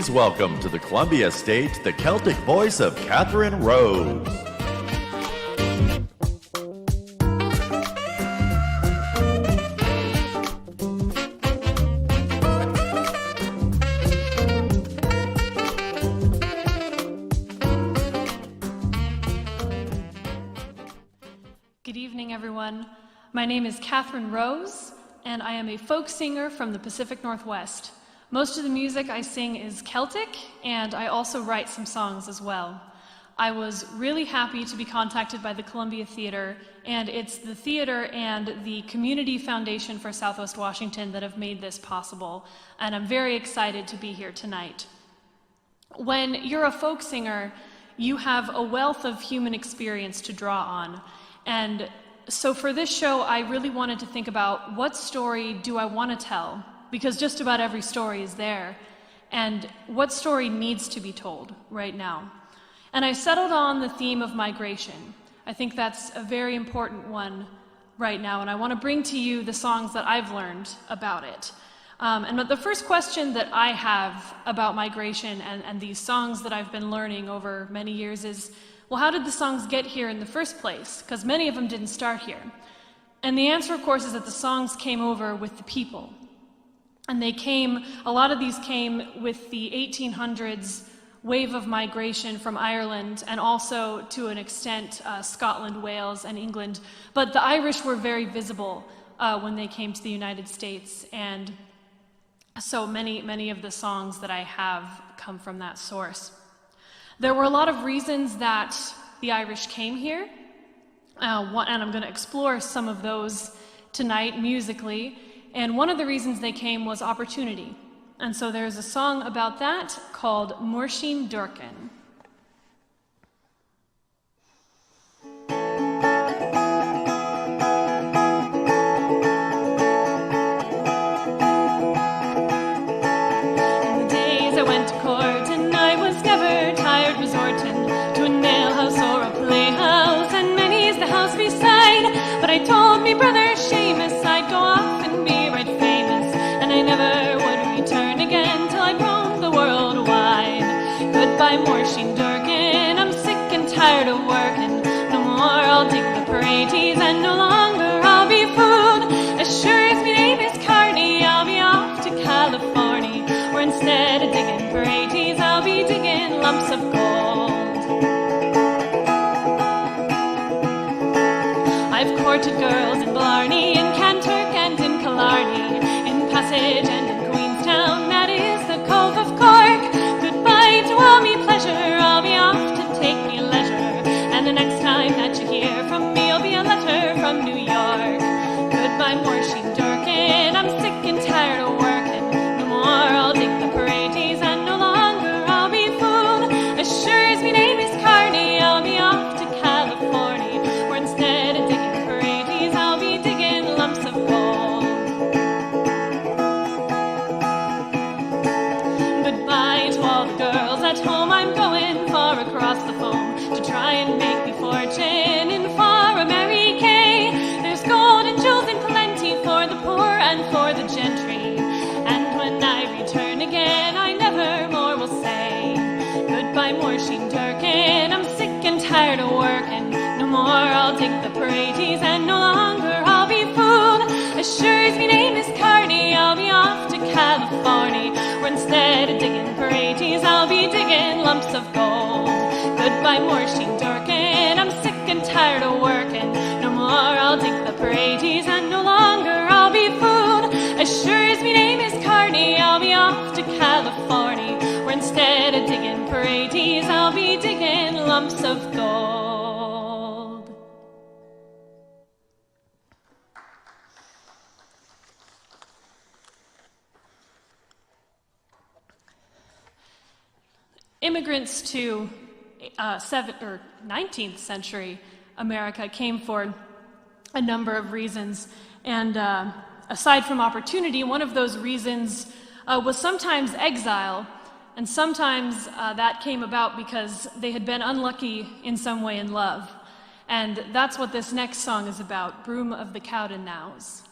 Please welcome to the Columbia State, the Celtic voice of Kathryn Rose. Good evening, everyone. My name is Kathryn Rose, and I am a folk singer from the Pacific Northwest. Most of the music I sing is Celtic, and I also write some songs as well. I was really happy to be contacted by the Columbia Theater, and it's the theater and the Community Foundation for Southwest Washington that have made this possible, and I'm very excited to be here tonight. When you're a folk singer, you have a wealth of human experience to draw on, and so for this show, I really wanted to think about what story do I want to tell? Because just about every story is there, and what story needs to be told right now. And I settled on the theme of migration. I think that's a very important one right now, and I want to bring to you the songs that I've learned about it. But the first question that I have about migration and these songs that I've been learning over many years is, well, how did the songs get here in the first place? Because many of them didn't start here. And the answer, of course, is that the songs came over with the people. And a lot of these came with the 1800s wave of migration from Ireland and also, to an extent, Scotland, Wales, and England. But the Irish were very visible when they came to the United States, and so many of the songs that I have come from that source. There were a lot of reasons that the Irish came here, and I'm going to explore some of those tonight musically. And one of the reasons they came was opportunity. And so there's a song about that called Moirsin Durkin. In the days I went to court, and I was never tired resorting to a nail-house or a playhouse, and many's the house beside. But I told me brother Seamus I'd go off and be right famous, and I never would return again till I'd roamed the world wide. Goodbye, Moirsin Durkin, I'm sick and tired of working. No more I'll dig the praties, and no longer I'll be fooled. As sure as my name is Carney, I'll be off to California, where instead of digging praties, I'll be digging lumps of gold. I've courted girls in Blarney, in Kanturk and in Killarney, in Passage and in Queenstown, that is the Cove of Cork. Goodbye to all me pleasure, I'll be off to take me leisure, and the next time that you hear from me, will be a letter from New York. Goodbye, Moirsin Durkin, I'm sick and tired of working. No more I'll dig the praties, and no longer I'll be fooled. As sure as my name is Carney, I'll be off to California, where instead of digging praties, I'll be digging lumps of gold. Goodbye to all the girls at home, I'm going far across the foam to try and make me fortune in far America. There's gold and jewels in plenty for the poor and for the gentry, and when I return again, I never more will say goodbye, Moirsin Durkin, I'm sick and tired of working. No more I'll dig the praties, and no longer I'll be fooled. As sure as my name is Carney, I'll be off to California, where instead of digging praties, I'll be digging lumps of gold. Goodbye, Moirsin Durkin, I'm sick and tired of working. No more I'll dig the praties, and no longer I'll be fooled. As sure as my name is Carney, I'll be off to California, where instead of digging praties, I'll be digging lumps of gold. Immigrants to 19th century America came for a number of reasons, and aside from opportunity, one of those reasons was sometimes exile, and sometimes that came about because they had been unlucky in some way in love. And that's what this next song is about, Broom of the Cowden Now. 'Cause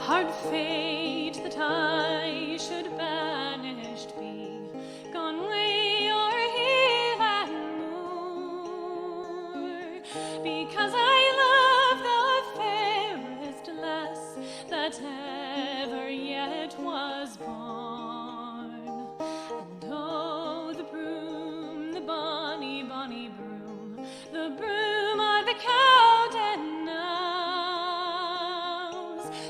hard fate that I should banished be, gone way o'er hill and moor, because I love the fairest lass that ever yet was born. And oh, the broom, the bonny, bonny broom, the broom of the Cowden knows.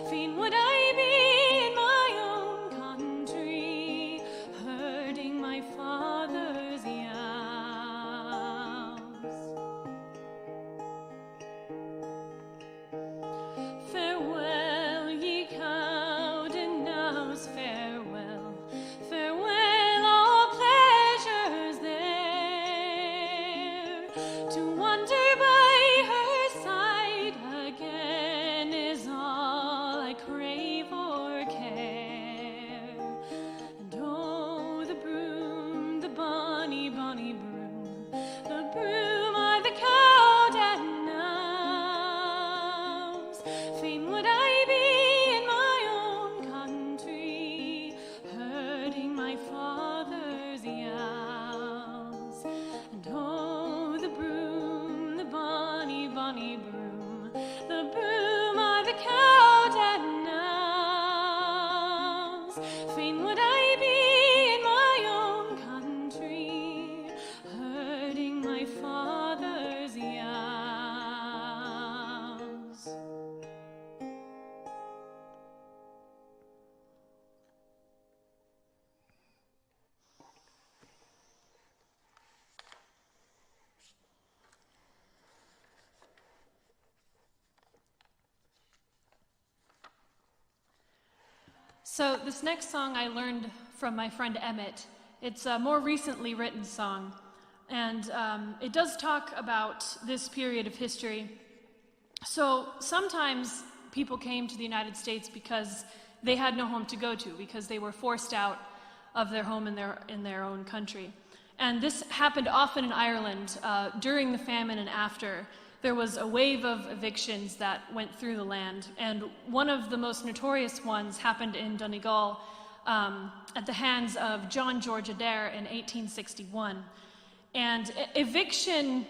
Fain would I be in my own country, herding my father's ewes. Farewell, ye Cowden knows, farewell, farewell, all pleasures there. To wander by her side again is all I crave or care. And oh, the broom, the bonny, bonny broom, the broom of the Cowden knows. Fain would I be in my own country, herding my father's ewes. And oh, the broom, the bonny, bonny broom, the broom of the Cowden knows. Fain would I be in my own country, herding my father's ewes. So this next song I learned from my friend Emmett. It's a more recently written song, and it does talk about this period of history. So sometimes people came to the United States because they had no home to go to, because they were forced out of their home in their own country. And this happened often in Ireland during the famine and after. There was a wave of evictions that went through the land, and one of the most notorious ones happened in Donegal at the hands of John George Adair in 1861. And eviction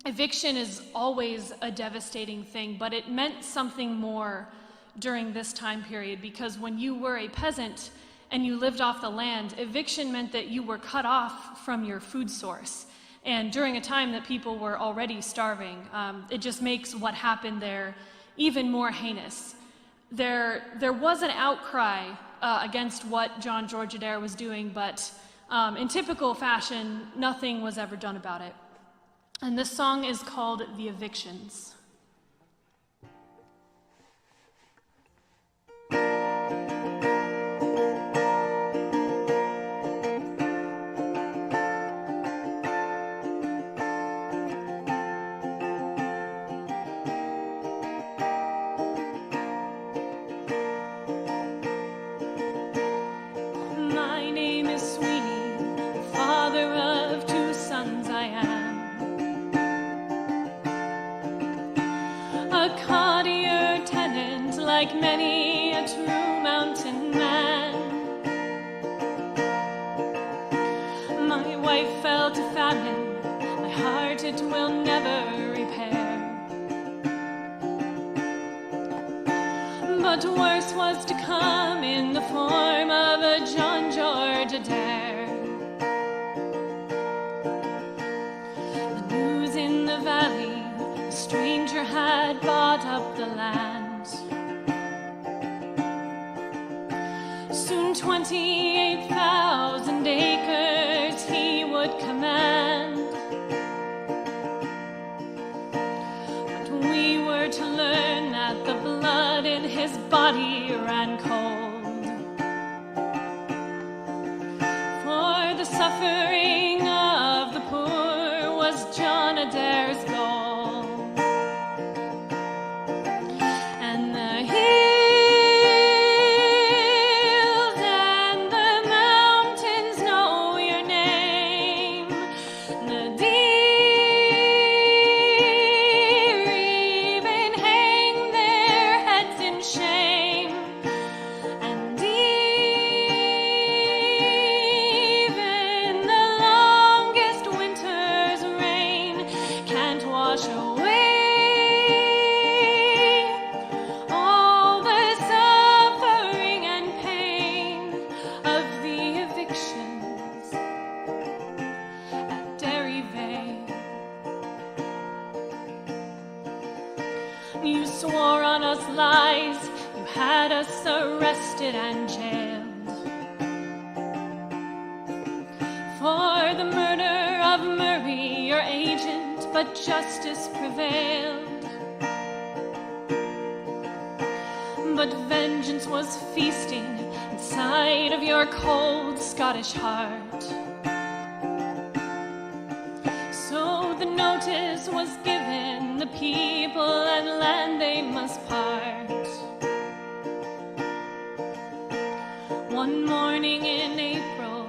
is always a devastating thing, but it meant something more during this time period, because when you were a peasant and you lived off the land, eviction meant that you were cut off from your food source. And during a time that people were already starving, it just makes what happened there even more heinous. There was an outcry against what John George Adair was doing, but in typical fashion, nothing was ever done about it. And this song is called The Evictions. Like many a true mountain man, my wife fell to famine, my heart it will never repair. But worse was to come in the form of a John George Adair. The news in the valley, a stranger had bought up the land. Soon 28,000 acres he would command. But we were to learn that the blood in his body ran cold. For the suffering of the poor was John Adair's goal. And the shame arrested and jailed for the murder of Murray, your agent, but justice prevailed. But vengeance was feasting inside of your cold Scottish heart. So the notice was given, the people and land they must part. One morning in April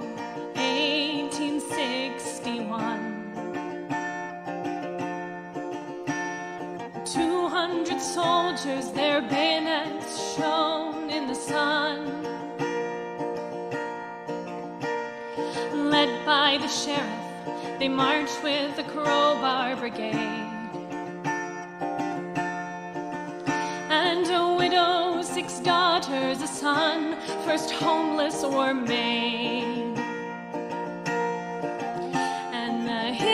1861, 200 soldiers, their bayonets shone in the sun. Led by the sheriff, they marched with the crowbar brigade. And a widow, 6 daughters, a son, first homeless were made. And the hills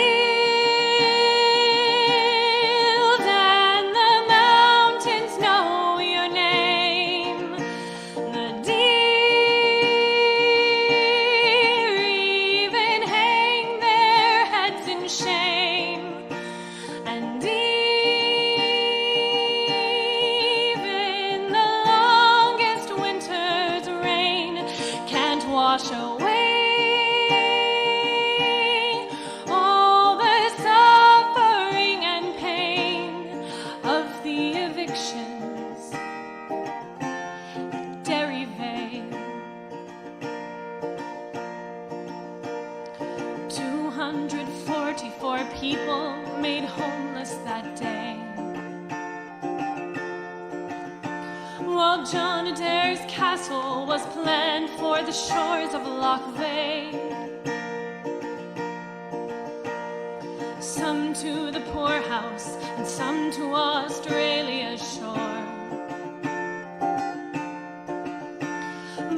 and the mountains know your name. The deer even hang their heads in shame. And even the longest winter's rain can't wash away all the suffering and pain of the evictions at Derryveigh. 244 people made homeless that day, while John Adair's castle was planned for the shores of Loch Veigh. Some to the poorhouse and some to Australia's shore.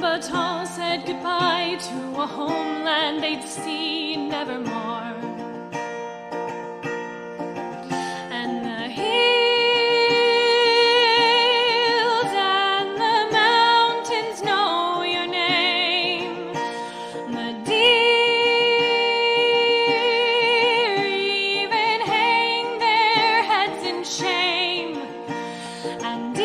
But all said goodbye to a homeland they'd see nevermore. And the hills and the mountains know your name. The deer even hang their heads in shame. And even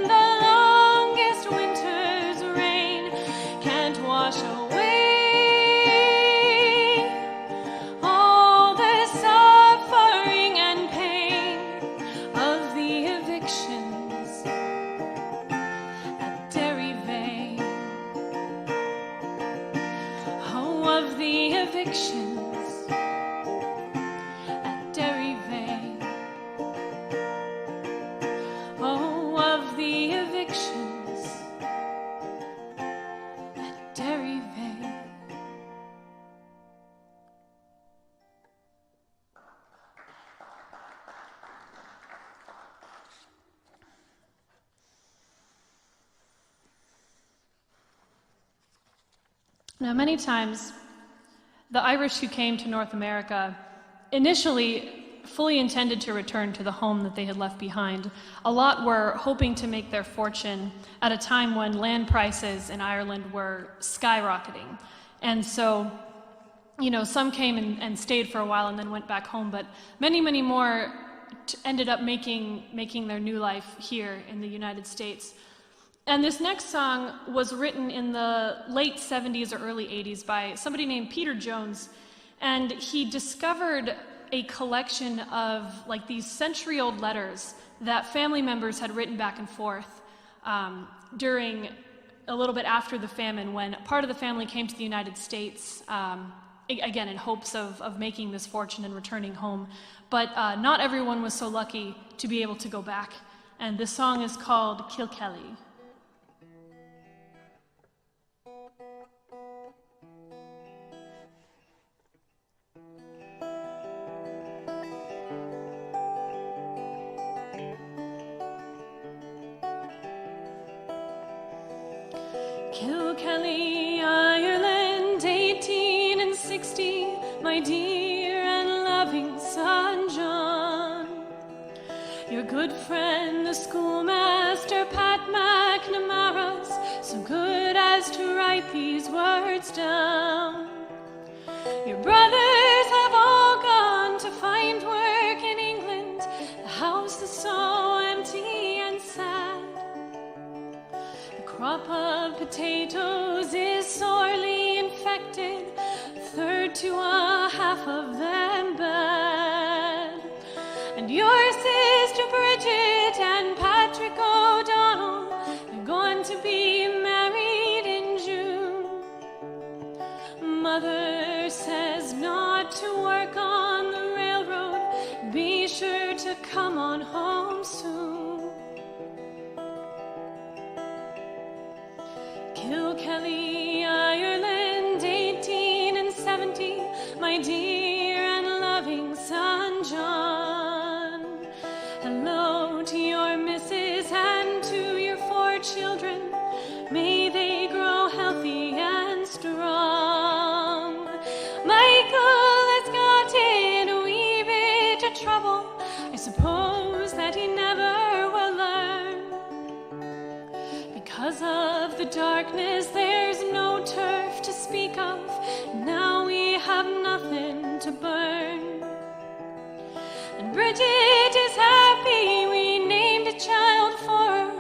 the longest winter's rain can't wash away all the suffering and pain of the evictions at Derryveigh. Oh, of the evictions at Derryveigh. Oh, of the evictions at Derryveigh. Now, many times, the Irish who came to North America initially fully intended to return to the home that they had left behind. A lot were hoping to make their fortune at a time when land prices in Ireland were skyrocketing. And so, some came and stayed for a while and then went back home, but many, many more ended up making their new life here in the United States. And this next song was written in the late 70s or early 80s by somebody named Peter Jones. And he discovered a collection of these century-old letters that family members had written back and forth during a little bit after the famine, when part of the family came to the United States, again in hopes of making this fortune and returning home. But not everyone was so lucky to be able to go back. And this song is called Kilkelly. Kilkelly, Ireland, 1860, my dear and loving son John. Your good friend, the schoolmaster, Pat McNamara's, so good as to write these words down. Your brothers have all gone to find work in England. The house is so empty and sad. The crop of potatoes is sorely infected, a third to a half of them bad. And your sister Bridget and Patrick O'Donnell, they're going to be married in June. Mother says not to work on the railroad, be sure to come on home soon. Kilkelly, Ireland, 18 and 70, my dear and loving son John. Hello to your missus and to your 4 children, may they grow healthy and strong. Michael has got in a wee bit of trouble, I suppose that he never will learn. Because of the darkness there's no turf to speak of, now we have nothing to burn. And Bridget is happy, we named a child for her,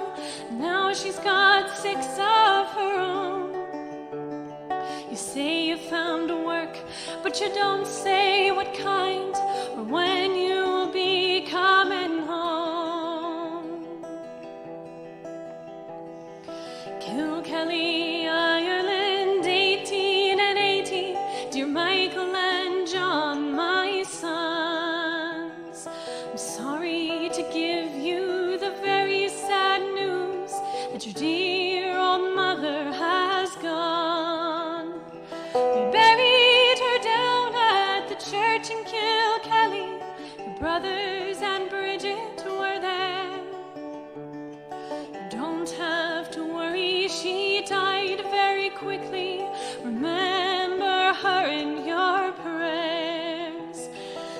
now she's got 6 of her own. You say you found a work, but you don't say what kind, or when you will be coming home. Kilkelly, Ireland, 18 and 80, dear Michael and John, my sons. I'm sorry to give you the very sad news that your dear old mother has gone. We buried her down at the church in Kilkelly. Your brothers and Bridget were there. You don't have to worry, she died very quickly. Remember her in your prayers.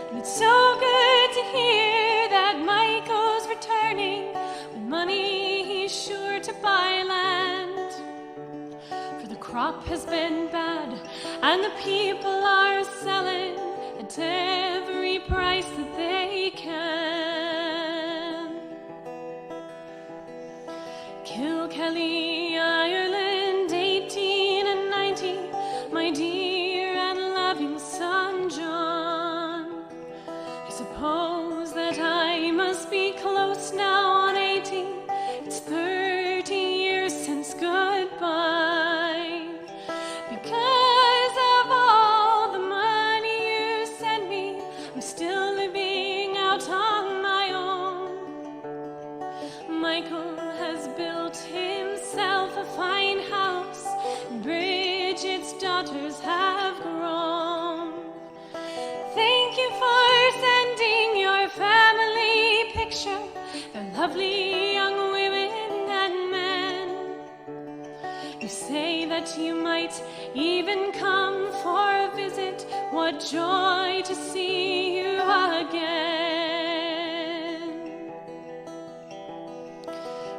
And it's so good to hear that Michael's returning. With money he's sure to buy land. For the crop has been bad, and the people are selling at every price that they can. Kilkelly, Ireland, 18 and 90, my dear and loving son John. I suppose that I must be close now on 80. It's 30 years since goodbye. Because of all the money you sent me, I'm still living out on my own. Michael has built himself a fine house, and Bridget's daughters have grown. Thank you for sending your family picture. They're lovely young women and men. You say that you might even come for a visit. What joy to see you again.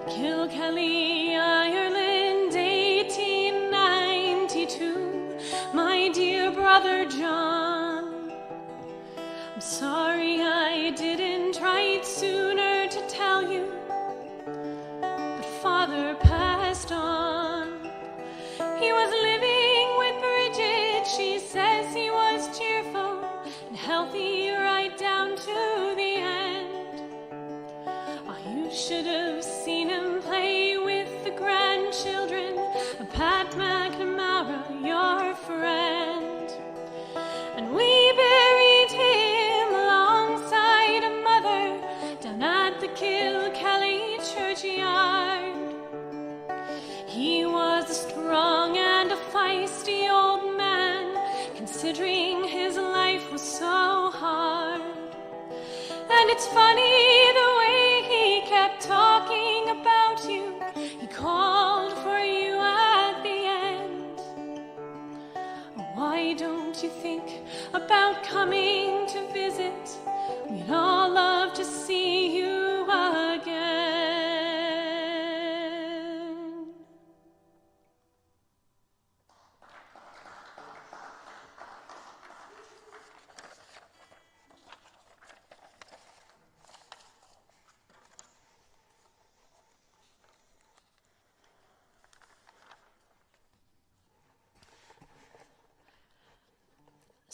Kilkelly, Ireland, 1892, my dear brother John. I'm sorry I didn't write sooner to tell you, but Father passed on. He was living with Bridget, she says he was cheerful and healthy right down to the end. Oh, you should have seen him play with the grandchildren of Pat McNamara, your friend. And we buried him alongside a mother down at the Kilkelly churchyard. He was a strong and a feisty old man, considering his life was so hard. And it's funny the way he kept talking about you. He called for you at the end. Why don't you think about coming to visit? We'd all love to see you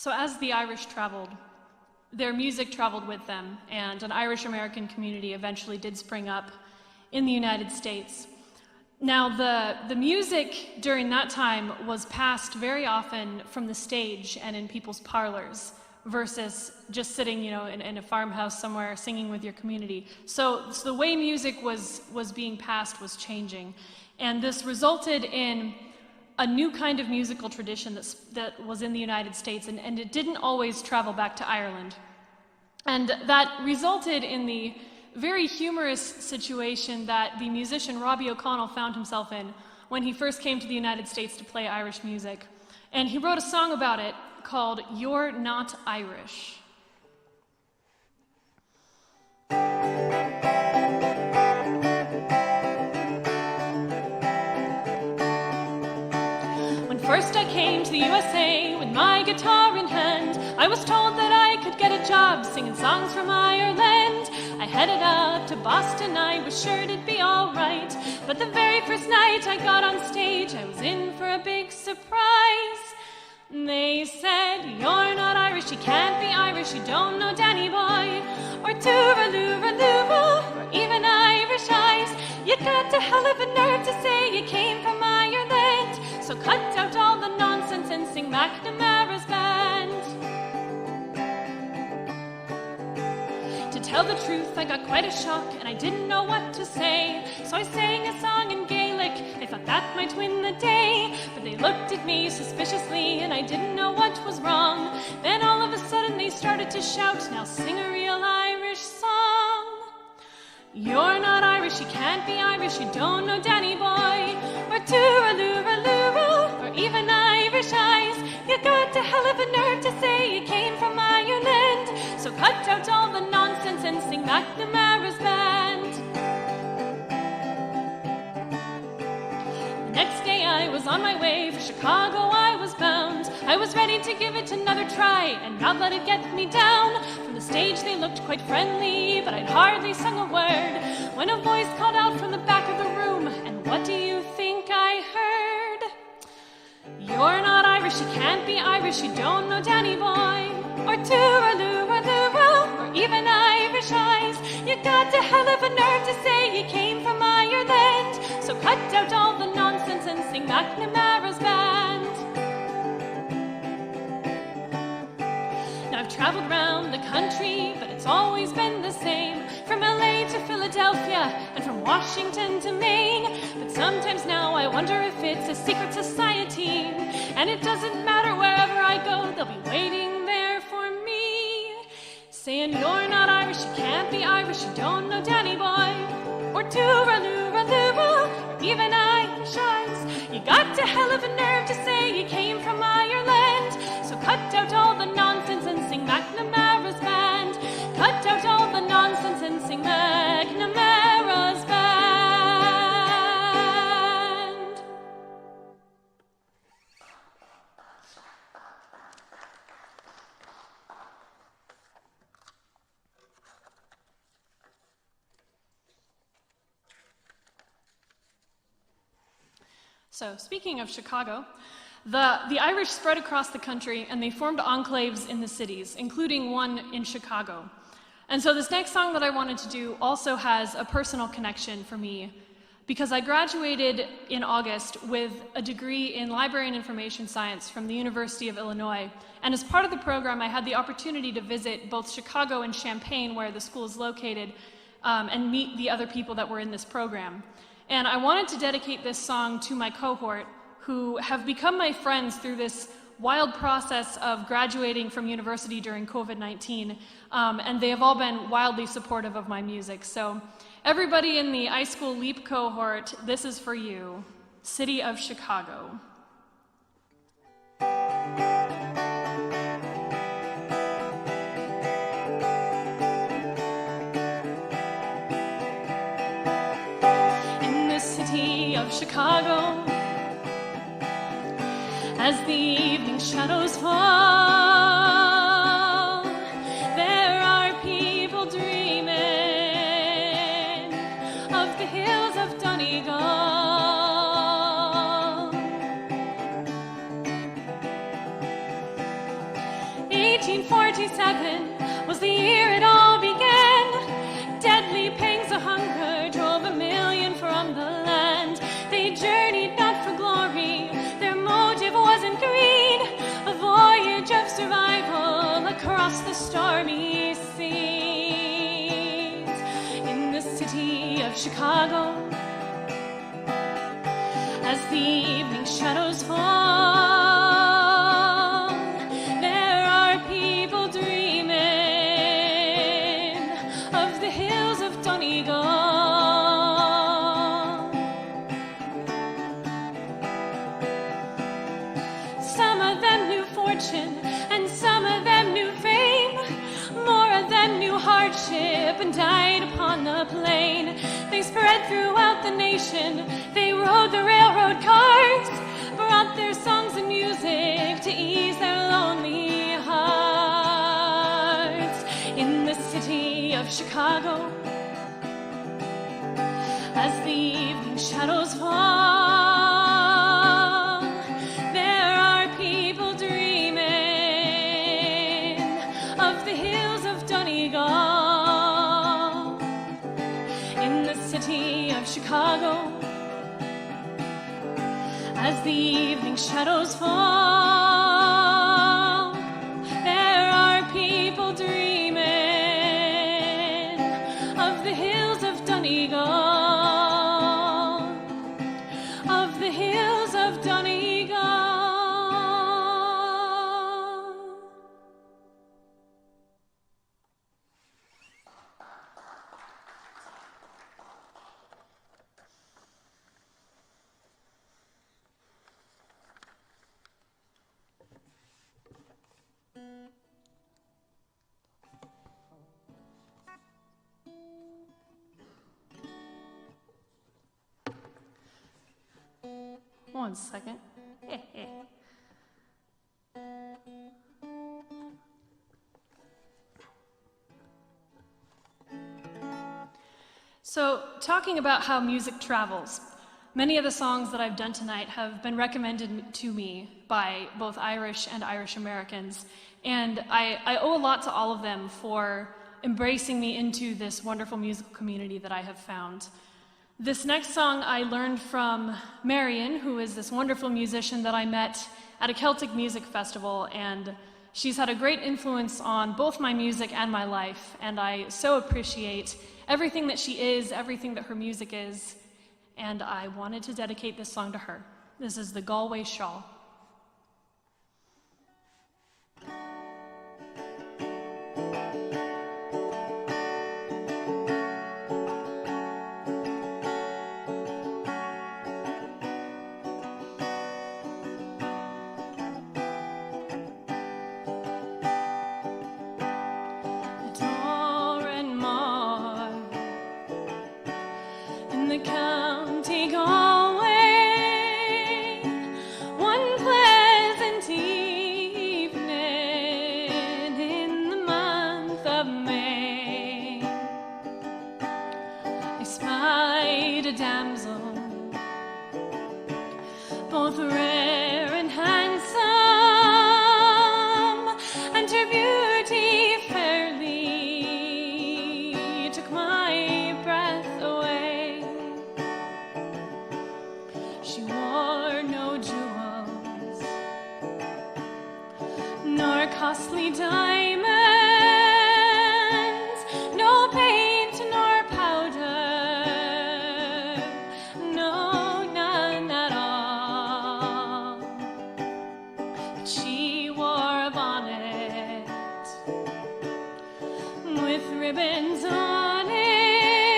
So as the Irish traveled, their music traveled with them, and an Irish-American community eventually did spring up in the United States. Now, the music during that time was passed very often from the stage and in people's parlors versus just sitting, in a farmhouse somewhere singing with your community. So the way music was being passed was changing. And this resulted in a new kind of musical tradition that was in the United States, and it didn't always travel back to Ireland. And that resulted in the very humorous situation that the musician Robbie O'Connell found himself in when he first came to the United States to play Irish music. And he wrote a song about it called Youre Not Irish. When first I came to the USA with my guitar in hand, I was told that I could get a job singing songs from Ireland. I headed up to Boston, I was sure it'd be alright. But the very first night I got on stage, I was in for a big surprise. They said, "You're not Irish, you can't be Irish, you don't know Danny Boy, or Tooraloo, or even Irish Eyes. You got a hell of a nerve to say you came from Ireland, so cut out all the nonsense and sing McNamara's band." To tell the truth, I got quite a shock and I didn't know what to say. So I sang a song in Gaelic, I thought that might win the day. But they looked at me suspiciously and I didn't know what was wrong. Then all of a sudden they started to shout, "Now sing a real Irish song. You're not Irish, you can't be Irish, you don't know Danny Boy, or Tooraloo, or even Irish Eyes. You got a hell of a nerve to say you came from Ireland, so cut out all the nonsense and sing McNamara's band." The next day I was on my way for Chicago, I was bound. I was ready to give it another try and not let it get me down. From the stage they looked quite friendly, but I'd hardly sung a word when a voice called out from the back of the room, and what do you think I heard? "You're not Irish, you can't be Irish, you don't know Danny Boy, or Tooraloo, or even Irish Eyes. You got a hell of a nerve to say you came from Ireland, so cut out all the nonsense and sing McNamara's band." Now I've traveled round the country, but it's always been the same, from LA to Philadelphia and from Washington to Maine. But sometimes now I wonder if it's a secret society, and it doesn't matter wherever I go, they'll be waiting there for me, saying, "You're not Irish, you can't be Irish, you don't know Danny Boy, or Tooraloo, or even Irish Eyes. You got a hell of a nerve to say you came from Ireland, so cut out all the nonsense and sing McNamara's band. Cut out all the nonsense and sing McNamara's band." So, speaking of Chicago, the Irish spread across the country and they formed enclaves in the cities, including one in Chicago. And so this next song that I wanted to do also has a personal connection for me, because I graduated in August with a degree in Library and Information Science from the University of Illinois. And as part of the program, I had the opportunity to visit both Chicago and Champaign, where the school is located, and meet the other people that were in this program. And I wanted to dedicate this song to my cohort, who have become my friends through this wild process of graduating from university during COVID-19, and they have all been wildly supportive of my music. So everybody in the iSchool LEAP cohort, this is for you, City of Chicago. Of Chicago, as the evening shadows fall, there are people dreaming of the hills of Donegal. 1847 was the year it all began. Deadly pangs of hunger drove 1,000,000 from the land. They journeyed not for glory, their motive wasn't greed, a voyage of survival across the stormy seas. In the city of Chicago, as the evening shadows fall, there are people dreaming of the hills of Donegal. Some of them knew fortune, and some of them knew fame. More of them knew hardship and died upon the plain. They spread throughout the nation, they rode the railroad cars, brought their songs and music to ease their lonely hearts. In the city of Chicago, as the evening shadows fall, there are people dreaming of the hills of Donegal. In the city of Chicago, as the evening shadows fall, there are people dreaming of the hills of Donegal. Of the hills of Donegal. One second. So, talking about how music travels, many of the songs that I've done tonight have been recommended to me by both Irish and Irish Americans, and I owe a lot to all of them for embracing me into this wonderful musical community that I have found. This next song I learned from Marion, who is this wonderful musician that I met at a Celtic music festival, and she's had a great influence on both my music and my life, and I so appreciate everything that she is, everything that her music is, and I wanted to dedicate this song to her. This is the Galway Shawl. County Galway, one pleasant evening in the month of May, I spied a damsel, both rare and handsome, and her beauty fairly took my breath away. She wore no jewels, nor costly diamonds, no paint nor powder, no, none at all. But she wore a bonnet with ribbons on it,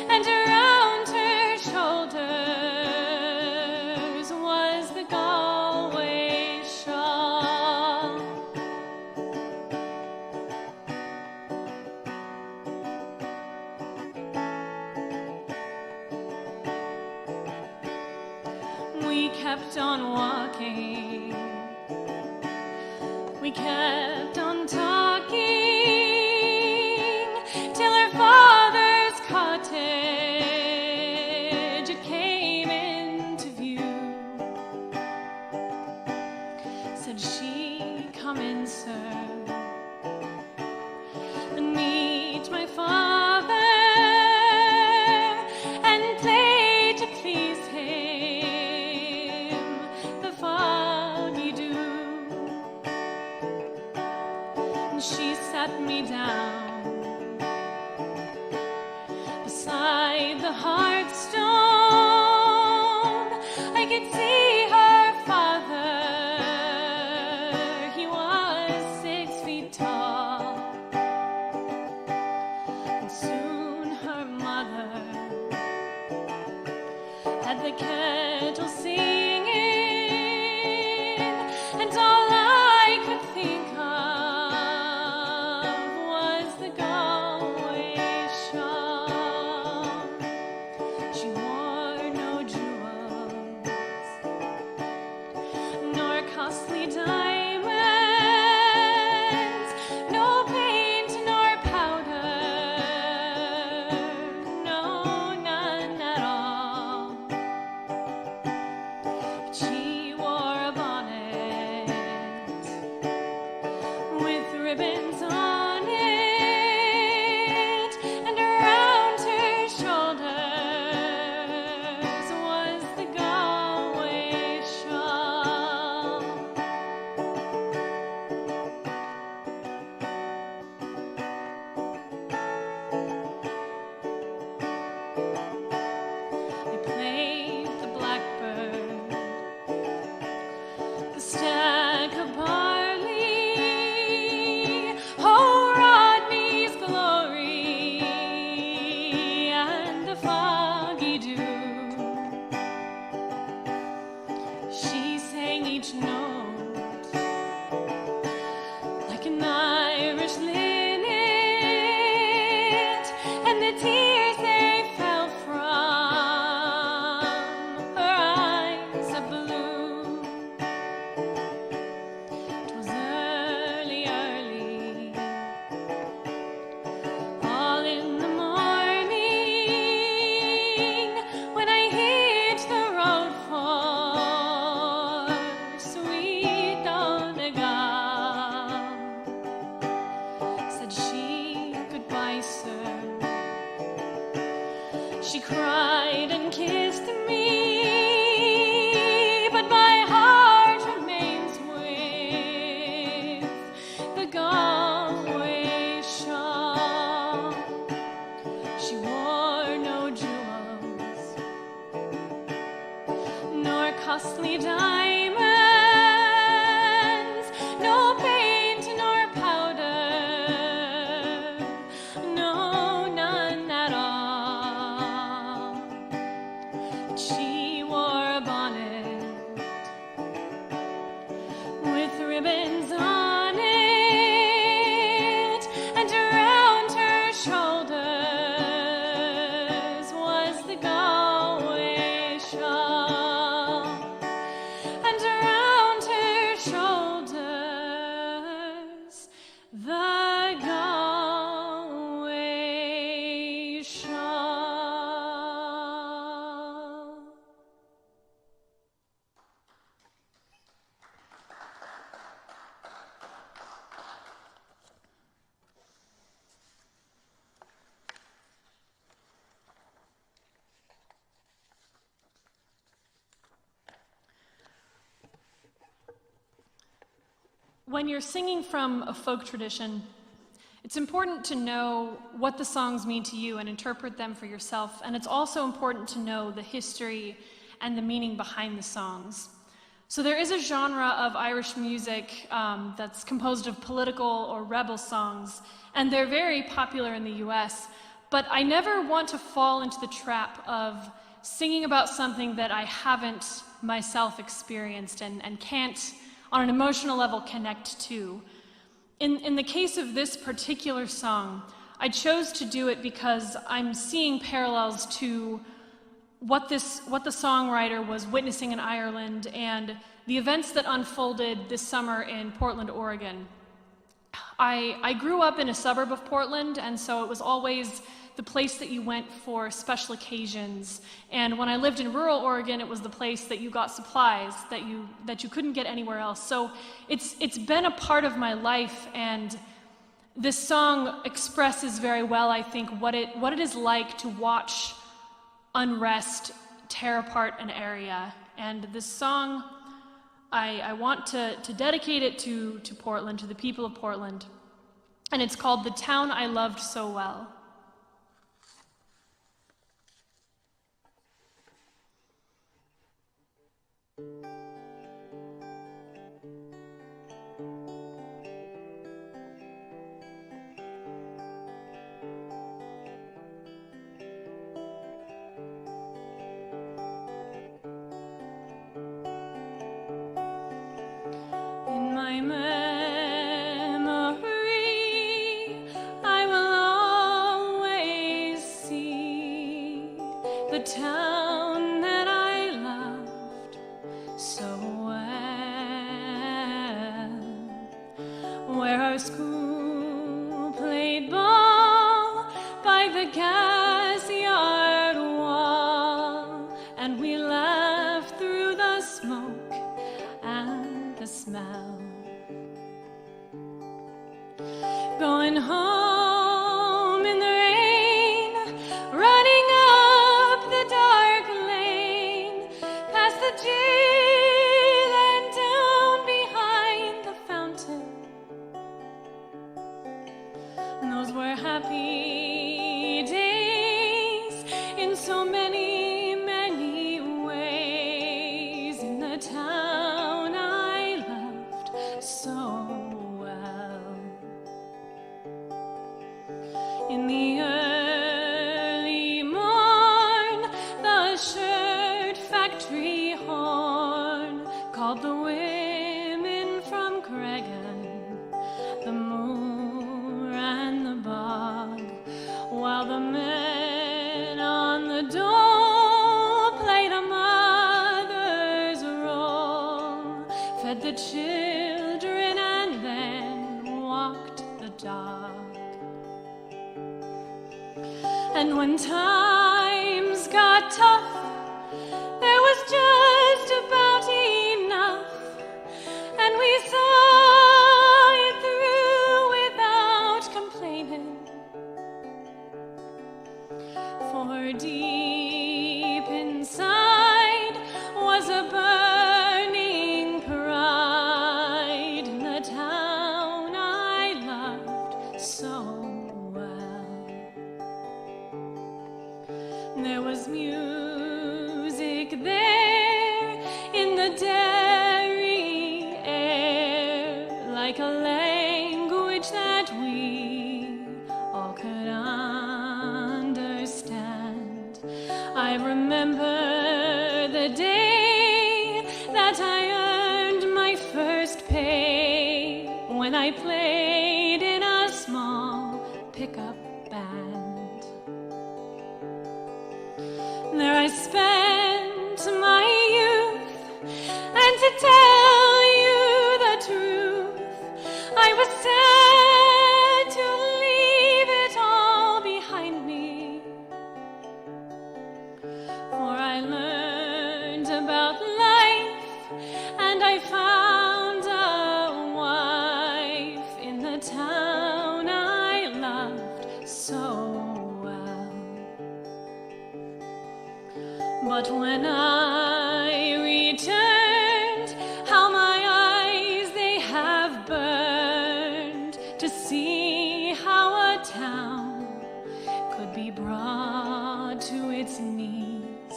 and around her shoulders was the Galway shawl. We kept on walking, we kept on talking, till her father's cottage it came into view. Said she, "Come in, sir, beside the hearthstone, I could see her father. He was 6 feet tall, and soon her mother had the kettle singing, and all I could think of was the Galway Shawl. She wore no jewels, nor costly diamonds, no paint nor powder, no, none at all. But she wore a bonnet with ribbons on it, and around her shoulders was the Galway Shawl. They played the blackbird, the stack of barley, oh, Rodney's glory, and the foggy dew. She sang each note like an Irish linnet, and the tears they fell from her eyes of blue. 'Twas early, early, all in the morning, when I hit the road for sweet Donegal. Said she goodbye, sir. She cried and kissed me, but my heart remains with the Galway Shawl. She wore no jewels, nor costly diamonds, no paint nor powder, no, none at all. But she wore a bonnet with ribbons on it, and around her shoulders was the Galway Shawl, and around her shoulders the Galway Shawl. When you're singing from a folk tradition, it's important to know what the songs mean to you and interpret them for yourself. And it's also important to know the history and the meaning behind the songs. So there is a genre of Irish music that's composed of political or rebel songs, and they're very popular in the US. But I never want to fall into the trap of singing about something that I haven't myself experienced and can't, on an emotional level, connect to. In the case of this particular song, I chose to do it because I'm seeing parallels to what the songwriter was witnessing in Ireland and the events that unfolded this summer in Portland, Oregon. I grew up in a suburb of Portland, and so it was always the place that you went for special occasions. And when I lived in rural Oregon, it was the place that you got supplies that you couldn't get anywhere else. So it's been a part of my life, and this song expresses very well, I think, what it is like to watch unrest tear apart an area. And this song, I want to dedicate it to Portland, to the people of Portland. And it's called "The Town I Loved So Well." In my memory, I will always see the town that I loved so well, where our school played ball by the gas yard wall, and we laughed through the smoke and the smell. Going home in the rain, running up the dark lane, past the jail and down behind the fountain. And those were happy days in so many, many ways, in the town I loved so well. In the early morn, the shirt factory horn called the women from Cregan, the moor and the bog, while the men on the dole played a mother's role, fed the children and then walked the dog. And when times got tough, there was just about enough, and we saw it through without complaining. For deep inside was a burning pride in the town I loved so well. There was music there in the dairy air, like a language that we all could understand. I remember the day that I earned my first pay, when I played in a small pickup band. There I spent my youth, and to tell you the truth, I was sad to leave it all behind me. For I learned about life, and I found a wife in the town I loved so well. But when I returned, how my eyes they have burned, to see how a town could be brought to its knees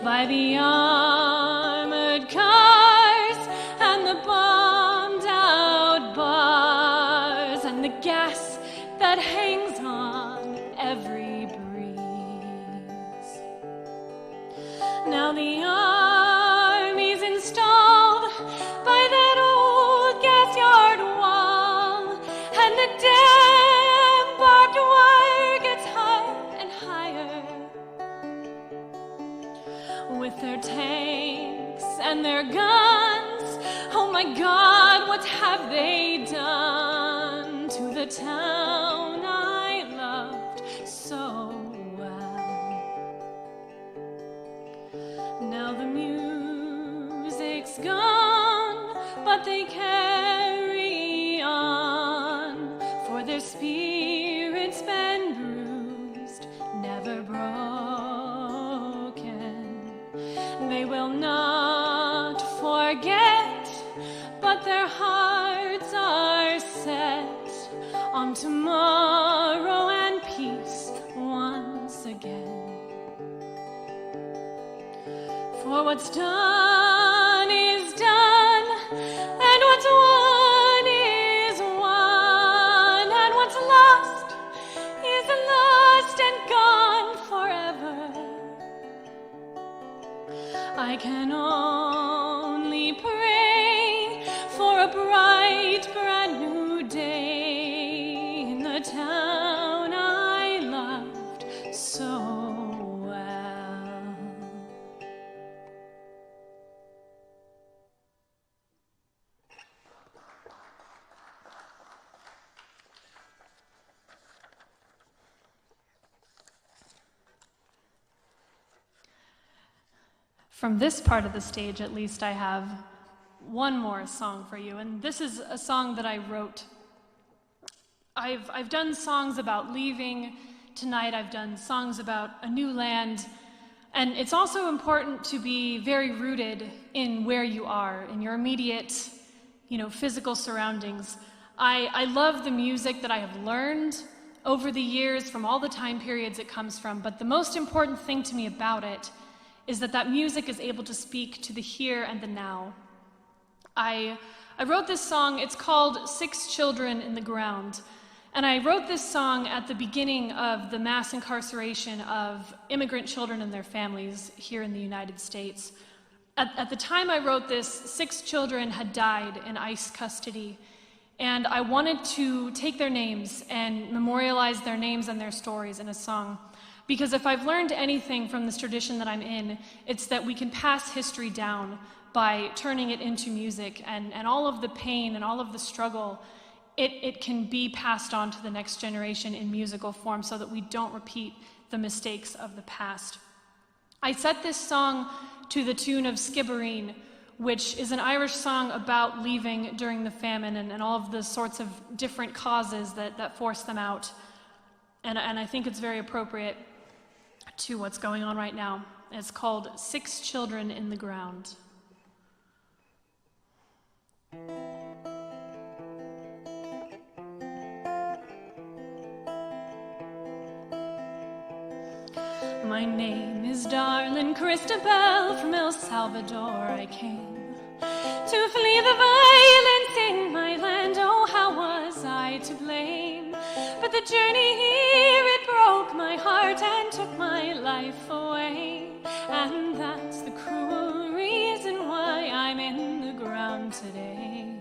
by the armored cars and the bombed out bars and the gas that hangs on every breeze. Now the army's installed by that old gas yard wall, and the damn barbed wire gets higher and higher. With their tanks and their guns, oh my God, what have they done to the town I loved so well? Now the music's gone, but they carry on, for their spirit's been bruised, never broken. They will not forget, but their hearts are set on tomorrow and peace once again. For what's done I can only pray for a bright, brand new day in the town I loved so well. From this part of the stage, at least, I have one more song for you, and this is a song that I wrote. I've done songs about leaving. Tonight I've done songs about a new land, and it's also important to be very rooted in where you are, in your immediate, physical surroundings. I love the music that I have learned over the years from all the time periods it comes from, but the most important thing to me about it is that music is able to speak to the here and the now. I wrote this song, it's called 6 Children in the Ground, and I wrote this song at the beginning of the mass incarceration of immigrant children and their families here in the United States. At the time I wrote this, 6 children had died in ICE custody, and I wanted to take their names and memorialize their names and their stories in a song. Because if I've learned anything from this tradition that I'm in, it's that we can pass history down by turning it into music, and all of the pain and all of the struggle, it can be passed on to the next generation in musical form so that we don't repeat the mistakes of the past. I set this song to the tune of Skibbereen, which is an Irish song about leaving during the famine and all of the sorts of different causes that force them out. And I think it's very appropriate to what's going on right now. It's called 6 Children in the Ground. My name is darling Christabel, from El Salvador I came to flee the violence in my land. Oh, how was I to blame? But the journey here, it broke my heart and took my life away. And that's the cruel reason why I'm in the ground today.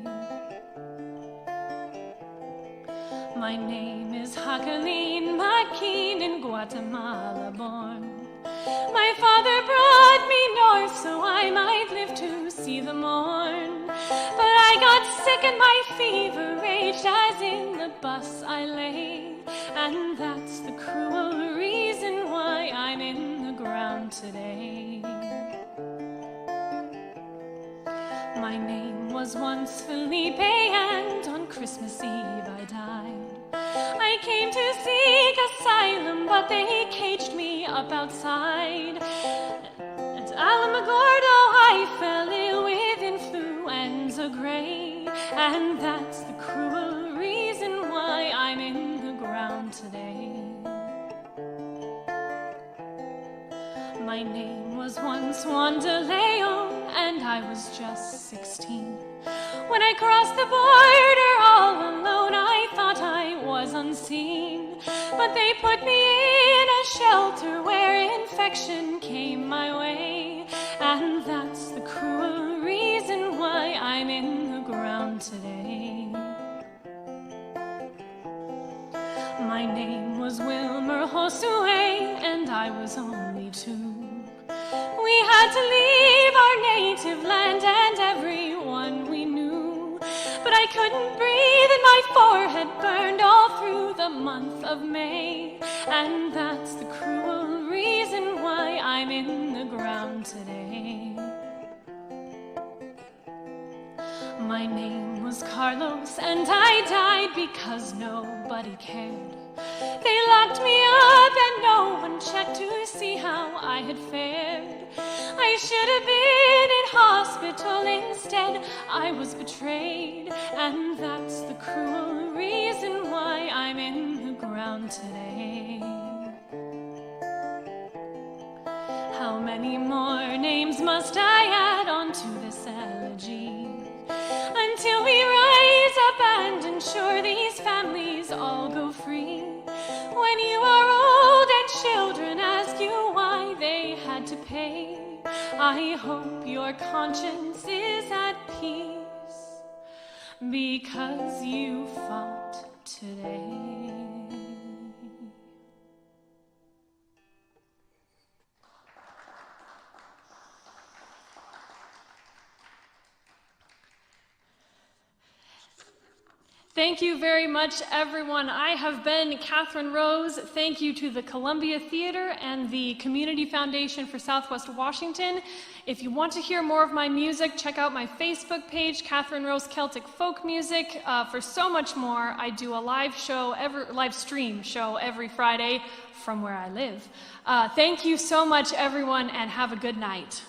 My name is Jacqueline Maquin, in Guatemala born. My father brought me north so I might live to see the morn. But I got sick and my fever raged as in the bus I lay. And that's the cruel reason why I'm in the ground today. My name was once Felipe, and on Christmas Eve I died. I came to seek asylum, but they caged me up outside. At Alamogordo I fell ill with influenza gray, and that's the cruel reason why I'm in the ground today. My name was once Wanda Leon, and I was just 16. When I crossed the border all alone, I thought I was unseen. But they put me in a shelter where infection came my way. And that's the cruel reason why I'm in the ground today. My name was Wilmer Josue, and I was only 2. We had to leave our native land and everyone we knew. But I couldn't breathe and my forehead burned all through the month of May. And that's the cruel reason why I'm in the ground today. My name was Carlos, and I died because nobody cared. They locked me up and no one checked to see how I had fared. I should have been in hospital, instead I was betrayed. And that's the cruel reason why I'm in the ground today. How many more names must I add on to this elegy? Until we rise up and ensure these families all go free. When you are old and children ask you why they had to pay, I hope your conscience is at peace because you fought today. Thank you very much, everyone. I have been Kathryn Rose. Thank you to the Columbia Theater and the Community Foundation for Southwest Washington. If you want to hear more of my music, check out my Facebook page, Kathryn Rose Celtic Folk Music. For so much more, I do a live stream show every Friday from where I live. Thank you so much, everyone, and have a good night.